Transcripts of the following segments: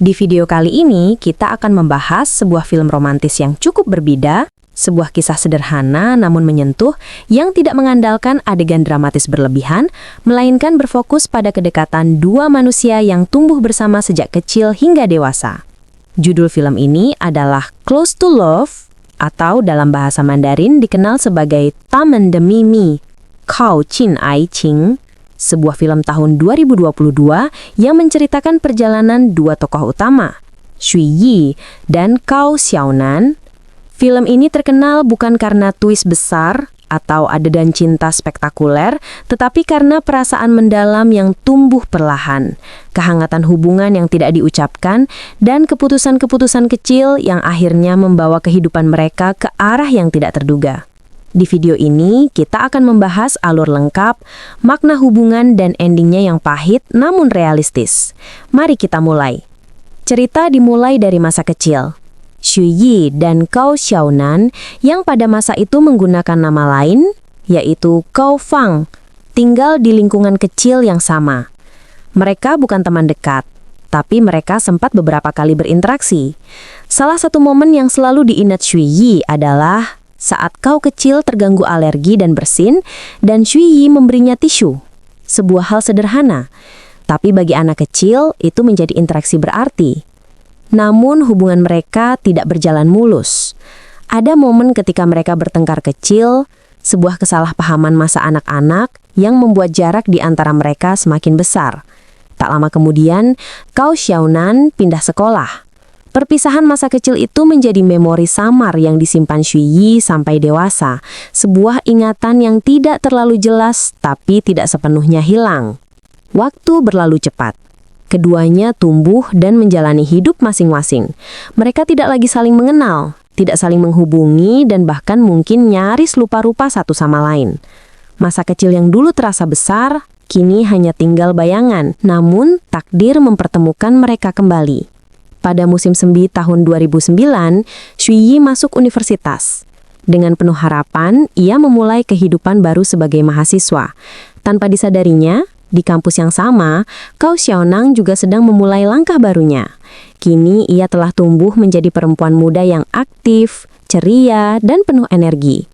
Di video kali ini, kita akan membahas sebuah film romantis yang cukup berbeda, sebuah kisah sederhana namun menyentuh yang tidak mengandalkan adegan dramatis berlebihan, melainkan berfokus pada kedekatan dua manusia yang tumbuh bersama sejak kecil hingga dewasa. Judul film ini adalah Close to Love, atau dalam bahasa Mandarin dikenal sebagai Tamen Demi Mi, Kao Qin Ai Qing, sebuah film tahun 2022 yang menceritakan perjalanan dua tokoh utama, Xu Yi dan Cao Xiaonan. Film ini terkenal bukan karena twist besar atau adegan cinta spektakuler, tetapi karena perasaan mendalam yang tumbuh perlahan, kehangatan hubungan yang tidak diucapkan, dan keputusan-keputusan kecil yang akhirnya membawa kehidupan mereka ke arah yang tidak terduga. Di video ini, kita akan membahas alur lengkap, makna hubungan dan endingnya yang pahit namun realistis. Mari kita mulai. Cerita dimulai dari masa kecil. Xu Yi dan Cao Xiaonan yang pada masa itu menggunakan nama lain, yaitu Cao Fang, tinggal di lingkungan kecil yang sama. Mereka bukan teman dekat, tapi mereka sempat beberapa kali berinteraksi. Salah satu momen yang selalu diingat Xu Yi adalah saat Cao kecil terganggu alergi dan bersin, dan Xu Yi memberinya tisu. Sebuah hal sederhana, tapi bagi anak kecil itu menjadi interaksi berarti. Namun hubungan mereka tidak berjalan mulus. Ada momen ketika mereka bertengkar kecil, sebuah kesalahpahaman masa anak-anak yang membuat jarak di antara mereka semakin besar. Tak lama kemudian, Cao Xiaonan pindah sekolah. Perpisahan masa kecil itu menjadi memori samar yang disimpan Xu Yi sampai dewasa, sebuah ingatan yang tidak terlalu jelas tapi tidak sepenuhnya hilang. Waktu berlalu cepat. Keduanya tumbuh dan menjalani hidup masing-masing. Mereka tidak lagi saling mengenal, tidak saling menghubungi, dan bahkan mungkin nyaris lupa rupa satu sama lain. Masa kecil yang dulu terasa besar, kini hanya tinggal bayangan, namun takdir mempertemukan mereka kembali. Pada musim semi tahun 2009, Xu Yi masuk universitas. Dengan penuh harapan, ia memulai kehidupan baru sebagai mahasiswa. Tanpa disadarinya, di kampus yang sama, Cao Xiaonan juga sedang memulai langkah barunya. Kini ia telah tumbuh menjadi perempuan muda yang aktif, ceria, dan penuh energi.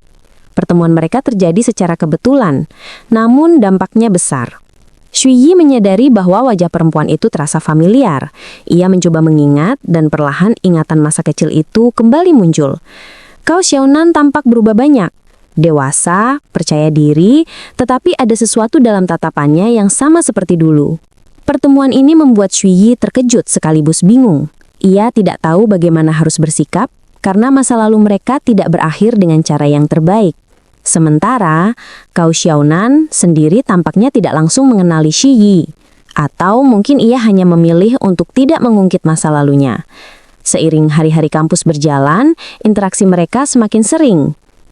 Pertemuan mereka terjadi secara kebetulan, namun dampaknya besar. Xu Yi menyadari bahwa wajah perempuan itu terasa familiar. Ia mencoba mengingat dan perlahan ingatan masa kecil itu kembali muncul. Cao Xiaonan tampak berubah banyak. Dewasa, percaya diri, tetapi ada sesuatu dalam tatapannya yang sama seperti dulu. Pertemuan ini membuat Xu Yi terkejut sekaligus bingung. Ia tidak tahu bagaimana harus bersikap karena masa lalu mereka tidak berakhir dengan cara yang terbaik. Sementara, Cao Xiaonan sendiri tampaknya tidak langsung mengenali Xu Yi. Atau mungkin ia hanya memilih untuk tidak mengungkit masa lalunya. Seiring hari-hari kampus berjalan, interaksi mereka semakin sering.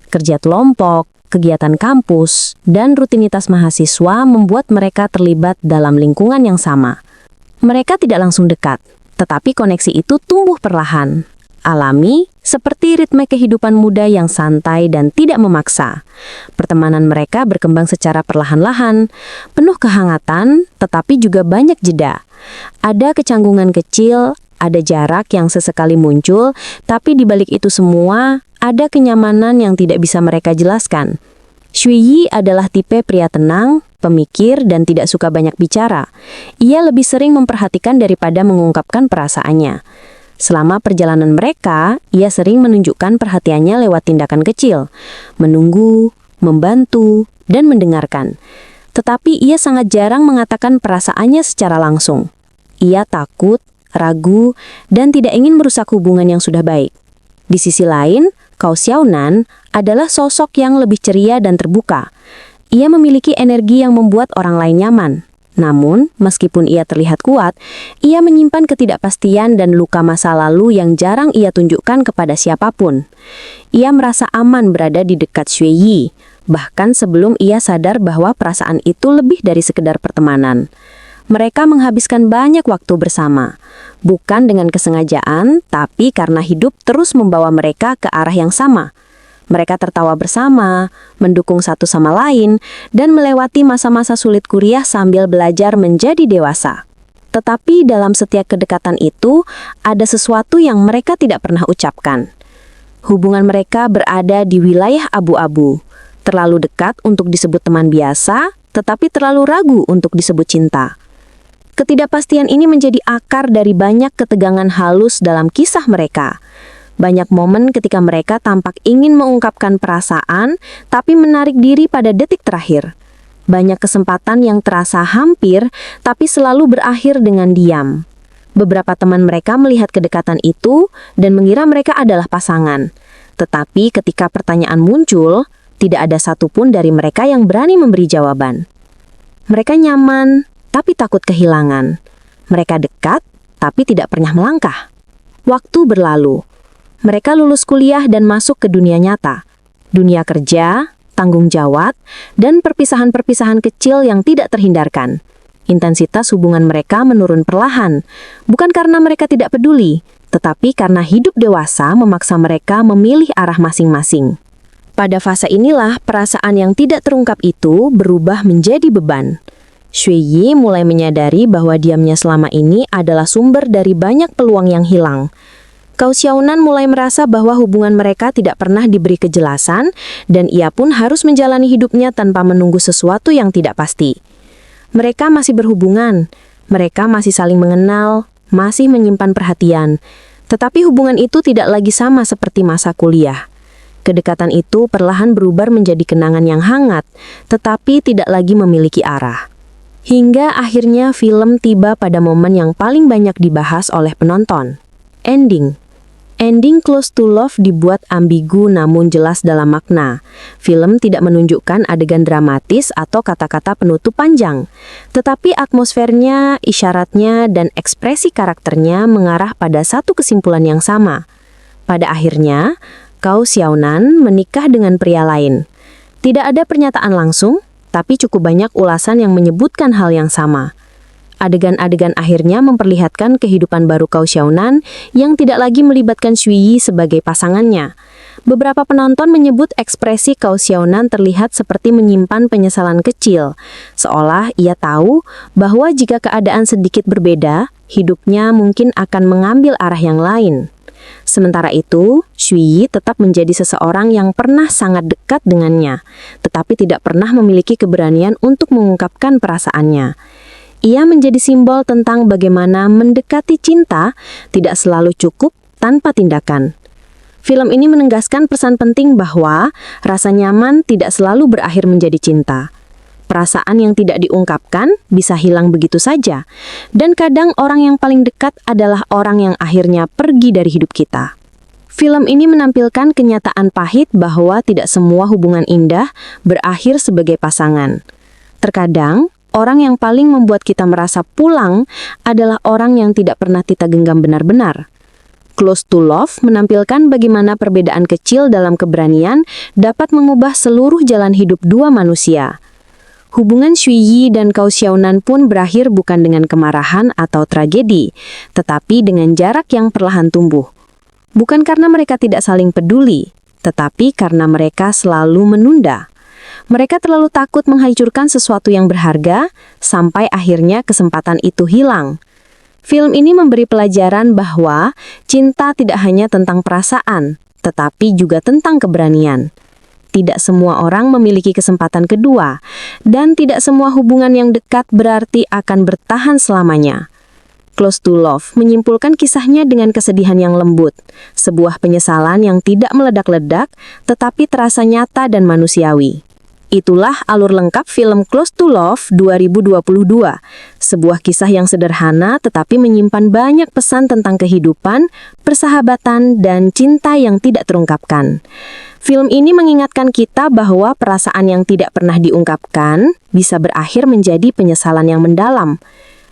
Kerja kelompok, kegiatan kampus, dan rutinitas mahasiswa membuat mereka terlibat dalam lingkungan yang sama. Mereka tidak langsung dekat, tetapi koneksi itu tumbuh perlahan. Alami, seperti ritme kehidupan muda yang santai dan tidak memaksa. Pertemanan mereka berkembang secara perlahan-lahan, penuh kehangatan, tetapi juga banyak jeda. Ada kecanggungan kecil, ada jarak yang sesekali muncul, tapi di balik itu semua, ada kenyamanan yang tidak bisa mereka jelaskan. Xu Yi adalah tipe pria tenang, pemikir, dan tidak suka banyak bicara. Ia lebih sering memperhatikan daripada mengungkapkan perasaannya. Selama perjalanan mereka, ia sering menunjukkan perhatiannya lewat tindakan kecil, menunggu, membantu, dan mendengarkan. Tetapi ia sangat jarang mengatakan perasaannya secara langsung. Ia takut, ragu, dan tidak ingin merusak hubungan yang sudah baik. Di sisi lain, Cao Xiaonan adalah sosok yang lebih ceria dan terbuka. Ia memiliki energi yang membuat orang lain nyaman. Namun, meskipun ia terlihat kuat, ia menyimpan ketidakpastian dan luka masa lalu yang jarang ia tunjukkan kepada siapapun. Ia merasa aman berada di dekat Xu Yi, bahkan sebelum ia sadar bahwa perasaan itu lebih dari sekedar pertemanan. Mereka menghabiskan banyak waktu bersama, bukan dengan kesengajaan, tapi karena hidup terus membawa mereka ke arah yang sama. Mereka tertawa bersama, mendukung satu sama lain, dan melewati masa-masa sulit kuliah sambil belajar menjadi dewasa. Tetapi dalam setiap kedekatan itu, ada sesuatu yang mereka tidak pernah ucapkan. Hubungan mereka berada di wilayah abu-abu, terlalu dekat untuk disebut teman biasa, tetapi terlalu ragu untuk disebut cinta. Ketidakpastian ini menjadi akar dari banyak ketegangan halus dalam kisah mereka. Banyak momen ketika mereka tampak ingin mengungkapkan perasaan, tapi menarik diri pada detik terakhir. Banyak kesempatan yang terasa hampir, tapi selalu berakhir dengan diam. Beberapa teman mereka melihat kedekatan itu dan mengira mereka adalah pasangan. Tetapi ketika pertanyaan muncul, tidak ada satupun dari mereka yang berani memberi jawaban. Mereka nyaman, tapi takut kehilangan. Mereka dekat, tapi tidak pernah melangkah. Waktu berlalu. Mereka lulus kuliah dan masuk ke dunia nyata. Dunia kerja, tanggung jawab, dan perpisahan-perpisahan kecil yang tidak terhindarkan. Intensitas hubungan mereka menurun perlahan, bukan karena mereka tidak peduli, tetapi karena hidup dewasa memaksa mereka memilih arah masing-masing. Pada fase inilah, perasaan yang tidak terungkap itu berubah menjadi beban. Shui Yi mulai menyadari bahwa diamnya selama ini adalah sumber dari banyak peluang yang hilang. Cao Xiaonan mulai merasa bahwa hubungan mereka tidak pernah diberi kejelasan, dan ia pun harus menjalani hidupnya tanpa menunggu sesuatu yang tidak pasti. Mereka masih berhubungan, mereka masih saling mengenal, masih menyimpan perhatian, tetapi hubungan itu tidak lagi sama seperti masa kuliah. Kedekatan itu perlahan berubah menjadi kenangan yang hangat, tetapi tidak lagi memiliki arah. Hingga akhirnya film tiba pada momen yang paling banyak dibahas oleh penonton. Ending. Ending Close to Love dibuat ambigu namun jelas dalam makna. Film tidak menunjukkan adegan dramatis atau kata-kata penutup panjang, tetapi atmosfernya, isyaratnya, dan ekspresi karakternya mengarah pada satu kesimpulan yang sama. Pada akhirnya, Cao Xiaonan menikah dengan pria lain. Tidak ada pernyataan langsung, tapi cukup banyak ulasan yang menyebutkan hal yang sama. Adegan-adegan akhirnya memperlihatkan kehidupan baru Cao Xiaonan yang tidak lagi melibatkan Shui Yi sebagai pasangannya. Beberapa penonton menyebut ekspresi Cao Xiaonan terlihat seperti menyimpan penyesalan kecil, seolah ia tahu bahwa jika keadaan sedikit berbeda, hidupnya mungkin akan mengambil arah yang lain. Sementara itu, Shui Yi tetap menjadi seseorang yang pernah sangat dekat dengannya, tetapi tidak pernah memiliki keberanian untuk mengungkapkan perasaannya. Ia menjadi simbol tentang bagaimana mendekati cinta tidak selalu cukup tanpa tindakan. Film ini menegaskan pesan penting bahwa rasa nyaman tidak selalu berakhir menjadi cinta. Perasaan yang tidak diungkapkan bisa hilang begitu saja, dan kadang orang yang paling dekat adalah orang yang akhirnya pergi dari hidup kita. Film ini menampilkan kenyataan pahit bahwa tidak semua hubungan indah berakhir sebagai pasangan. Terkadang, orang yang paling membuat kita merasa pulang adalah orang yang tidak pernah kita genggam benar-benar. Close to Love menampilkan bagaimana perbedaan kecil dalam keberanian dapat mengubah seluruh jalan hidup dua manusia. Hubungan Shui Yi dan Cao Xiaonan pun berakhir bukan dengan kemarahan atau tragedi, tetapi dengan jarak yang perlahan tumbuh. Bukan karena mereka tidak saling peduli, tetapi karena mereka selalu menunda. Mereka terlalu takut menghancurkan sesuatu yang berharga, sampai akhirnya kesempatan itu hilang. Film ini memberi pelajaran bahwa cinta tidak hanya tentang perasaan, tetapi juga tentang keberanian. Tidak semua orang memiliki kesempatan kedua, dan tidak semua hubungan yang dekat berarti akan bertahan selamanya. Close to Love menyimpulkan kisahnya dengan kesedihan yang lembut, sebuah penyesalan yang tidak meledak-ledak, tetapi terasa nyata dan manusiawi. Itulah alur lengkap film Close to Love 2022, sebuah kisah yang sederhana tetapi menyimpan banyak pesan tentang kehidupan, persahabatan, dan cinta yang tidak terungkapkan. Film ini mengingatkan kita bahwa perasaan yang tidak pernah diungkapkan bisa berakhir menjadi penyesalan yang mendalam,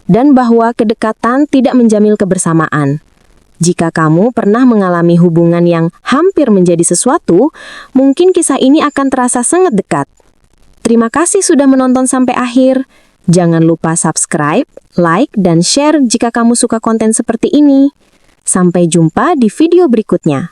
dan bahwa kedekatan tidak menjamin kebersamaan. Jika kamu pernah mengalami hubungan yang hampir menjadi sesuatu, mungkin kisah ini akan terasa sangat dekat. Terima kasih sudah menonton sampai akhir. Jangan lupa subscribe, like, dan share jika kamu suka konten seperti ini. Sampai jumpa di video berikutnya.